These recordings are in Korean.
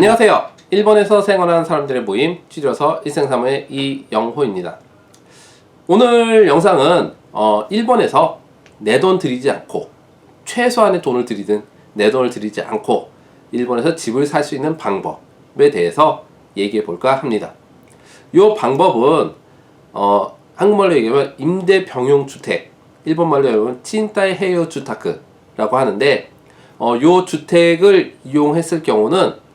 안녕하세요. 일본에서 생활하는 사람들의 모임, 줄여서 일생사무의 이영호입니다. 오늘 영상은 일본에서 내 돈 들이지 않고, 최소한의 돈을 들이든 내 돈을 들이지 않고 일본에서 집을 살 수 있는 방법에 대해서 얘기해 볼까 합니다. 이 방법은 한국말로 얘기하면 임대병용주택, 일본말로 얘기하면 찐따이 헤이오 주타크라고 하는데, 요 주택을 이용했을 경우는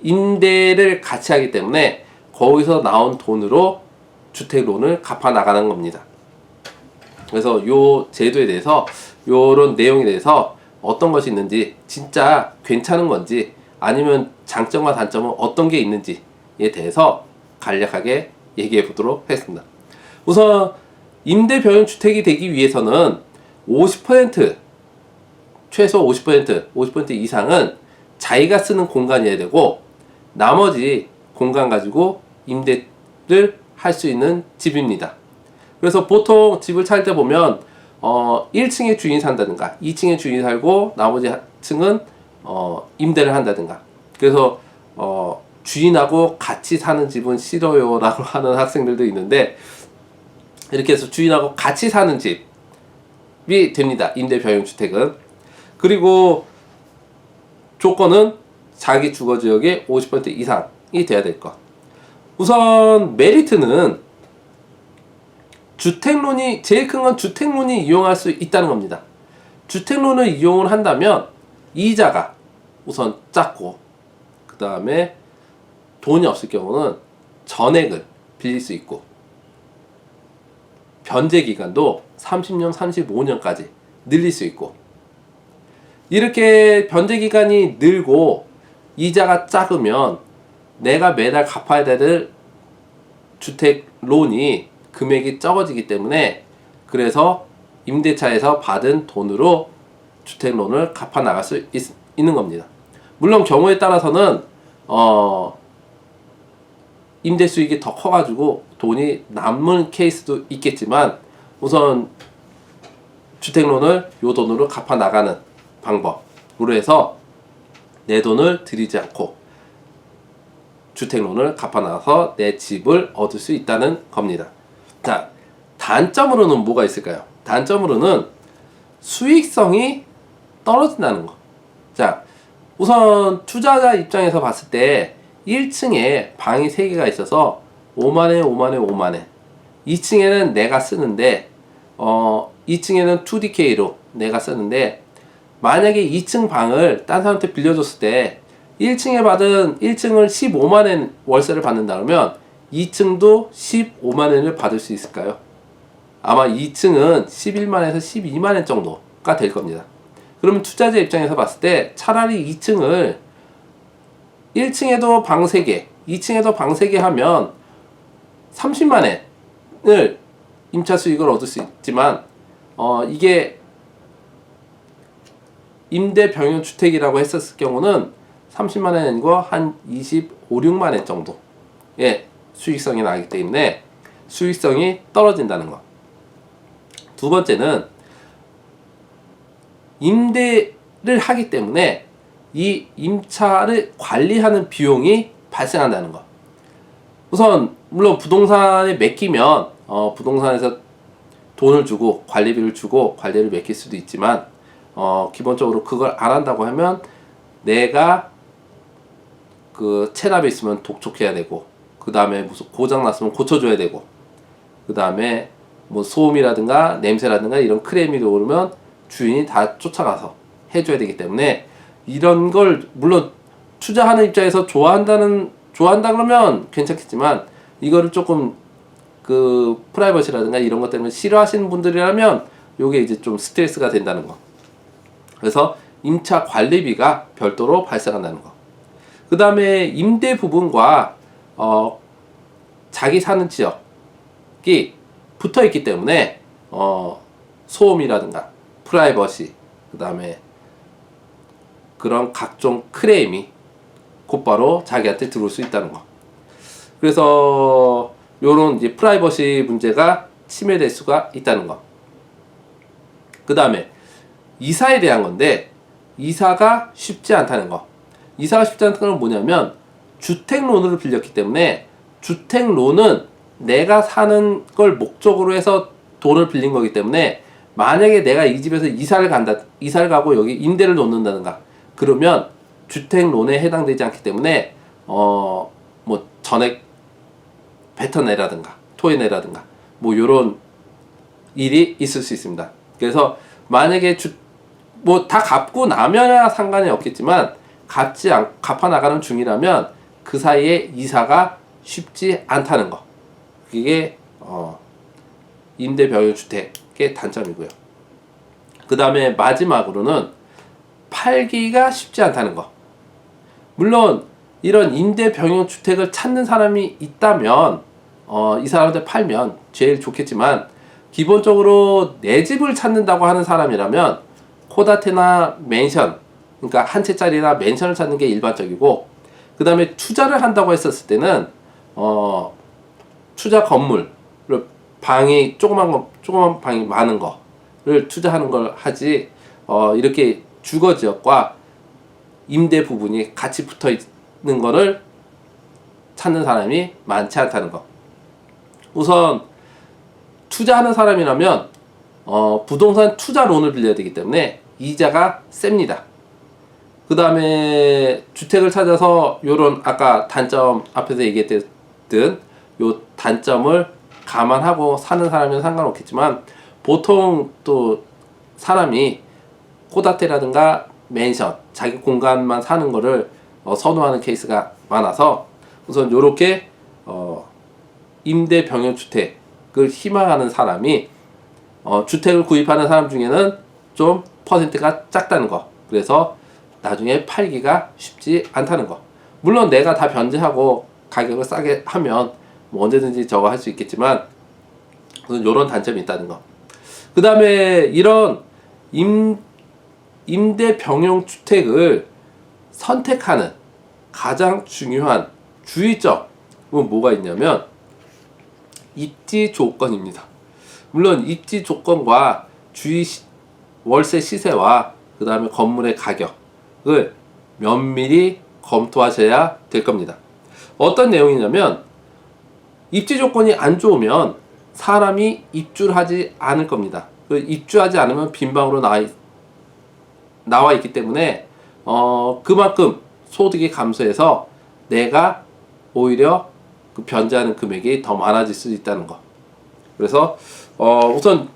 임대를 같이 하기 때문에 거기서 나온 돈으로 주택론을 갚아 나가는 겁니다. 그래서 요 제도에 대해서, 요런 내용에 대해서 어떤 것이 있는지, 진짜 괜찮은 건지, 아니면 장점과 단점은 어떤 게 있는지에 대해서 간략하게 얘기해 보도록 하겠습니다. 우선 임대병용주택이 되기 위해서는 50%, 최소 50% 이상은 자기가 쓰는 공간이어야 되고, 나머지 공간 가지고 임대를 할 수 있는 집입니다. 그래서 보통 집을 살 때 보면 1층에 주인이 산다든가 2층에 주인이 살고 나머지 층은 임대를 한다든가. 그래서 주인하고 같이 사는 집은 싫어요 라고 하는 학생들도 있는데, 이렇게 해서 주인하고 같이 사는 집이 됩니다, 임대병용주택은. 그리고 조건은 자기 주거지역의 50% 이상이 돼야 될 것. 우선 메리트는 주택론이, 제일 큰 건 주택론이 이용할 수 있다는 겁니다. 주택론을 이용을 한다면 이자가 우선 작고, 그 다음에 돈이 없을 경우는 전액을 빌릴 수 있고, 변제 기간도 30년, 35년까지 늘릴 수 있고, 이렇게 변제 기간이 늘고 이자가 작으면 내가 매달 갚아야 될 주택론이 금액이 적어지기 때문에, 그래서 임대차에서 받은 돈으로 주택론을 갚아 나갈 수 있는 겁니다. 물론 경우에 따라서는 임대 수익이 더 커가지고 돈이 남는 케이스도 있겠지만, 우선 주택론을 요 돈으로 갚아 나가는 방법으로 해서 내 돈을 들이지 않고 주택론을 갚아 나가서 내 집을 얻을 수 있다는 겁니다. 자, 단점으로는 뭐가 있을까요? 단점으로는 수익성이 떨어진다는 거. 자, 우선 투자자 입장에서 봤을 때 1층에 방이 3개가 있어서 5만원, 5만원, 5만원. 2층에는 내가 쓰는데 2층에는 2DK로 내가 쓰는데, 만약에 2층 방을 딴 사람한테 빌려줬을 때 1층을 15만원 월세를 받는다 그러면 2층도 15만원을 받을 수 있을까요? 아마 2층은 11만원에서 12만원 정도가 될 겁니다. 그러면 투자자 입장에서 봤을 때 차라리 2층을 1층에도 방 3개, 2층에도 방 3개 하면 30만원을 임차 수익을 얻을 수 있지만, 이게 임대병용주택이라고 했었을 경우는 30만원이 아니고 한 25, 6만원 정도의 수익성이 나기 때문에 수익성이 떨어진다는 것. 두 번째는 임대를 하기 때문에 이 임차를 관리하는 비용이 발생한다는 것. 우선 물론 부동산에 맡기면 부동산에서 돈을 주고 관리비를 주고 관리를 맡길 수도 있지만, 기본적으로 그걸 안 한다고 하면 내가 그 체납이 있으면 독촉해야 되고, 그 다음에 무슨 고장 났으면 고쳐줘야 되고, 그 다음에 뭐 소음이라든가 냄새라든가 이런 크레임이 오르면 주인이 다 쫓아가서 해줘야 되기 때문에, 이런 걸 물론 투자하는 입장에서 좋아한다 그러면 괜찮겠지만, 이거를 조금 그 프라이버시라든가 이런 것 때문에 싫어하시는 분들이라면 요게 이제 좀 스트레스가 된다는 거. 그래서 임차 관리비가 별도로 발생한다는 거. 그 다음에 임대 부분과 자기 사는 지역이 붙어 있기 때문에 소음이라든가 프라이버시, 그 다음에 그런 각종 크레임이 곧바로 자기한테 들어올 수 있다는 거. 그래서 요런 이제 프라이버시 문제가 침해될 수가 있다는 거. 그 다음에 이사에 대한 건데, 이사가 쉽지 않다는 거. 이사가 쉽지 않다는 건 뭐냐면 주택론을 빌렸기 때문에 주택론은 내가 사는 걸 목적으로 해서 돈을 빌린 거기 때문에 만약에 내가 이 집에서 이사를 가고 여기 임대를 놓는다든가 그러면 주택론에 해당되지 않기 때문에 뭐 전액 뱉어내라든가 토해내라든가 뭐 요런 일이 있을 수 있습니다. 그래서 만약에 뭐 다 갚고 나면야 상관이 없겠지만 갚아 나가는 중이라면 그 사이에 이사가 쉽지 않다는 거. 그게 임대 병유주택의 단점이고요. 그 다음에 마지막으로는 팔기가 쉽지 않다는 거. 물론 이런 임대 병유주택을 찾는 사람이 있다면 이 사람한테 팔면 제일 좋겠지만 기본적으로 내 집을 찾는다고 하는 사람이라면 코다테나 맨션, 그러니까 한 채짜리나 맨션을 찾는 게 일반적이고, 그 다음에 투자를 한다고 했었을 때는 투자 건물을 방이 조그만 방이 많은 거를 투자하는 걸 하지 이렇게 주거 지역과 임대 부분이 같이 붙어 있는 거를 찾는 사람이 많지 않다는 거. 우선 투자하는 사람이라면 부동산 투자론을 빌려야 되기 때문에 이자가 셉니다. 그 다음에 주택을 찾아서 요런 아까 단점 앞에서 얘기했던 요 단점을 감안하고 사는 사람은 상관없겠지만 보통 또 사람이 코다테라든가 맨션 자기 공간만 사는 거를 선호하는 케이스가 많아서 우선 요렇게 임대 병유주택을 희망하는 사람이 주택을 구입하는 사람 중에는 좀 퍼센트가 작다는 거. 그래서 나중에 팔기가 쉽지 않다는 거. 물론 내가 다 변제하고 가격을 싸게 하면 뭐 언제든지 저거 할 수 있겠지만 이런 단점이 있다는 거. 그 다음에 이런 임대 병용 주택을 선택하는 가장 중요한 주의점은 뭐가 있냐면 입지 조건입니다. 물론 입지 조건과 월세 시세와 그 다음에 건물의 가격을 면밀히 검토하셔야 될 겁니다. 어떤 내용이냐면 입지 조건이 안 좋으면 사람이 입주를 하지 않을 겁니다. 입주하지 않으면 빈방으로 나와 있기 때문에 그만큼 소득이 감소해서 내가 오히려 그 변제하는 금액이 더 많아질 수 있다는 거. 그래서 우선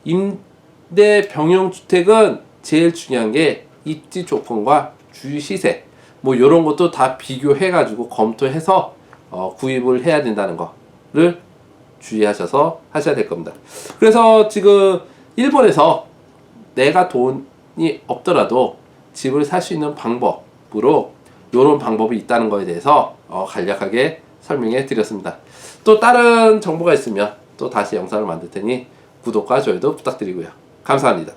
임대 병용 주택은 제일 중요한 게 입지 조건과 주유 시세 뭐 이런 것도 다 비교해 가지고 검토해서 구입을 해야 된다는 거를 주의하셔서 하셔야 될 겁니다. 그래서 지금 일본에서 내가 돈이 없더라도 집을 살 수 있는 방법으로 이런 방법이 있다는 거에 대해서 간략하게 설명해 드렸습니다. 또 다른 정보가 있으면 또 다시 영상을 만들 테니 구독과 좋아요도 부탁드리고요. 감사합니다.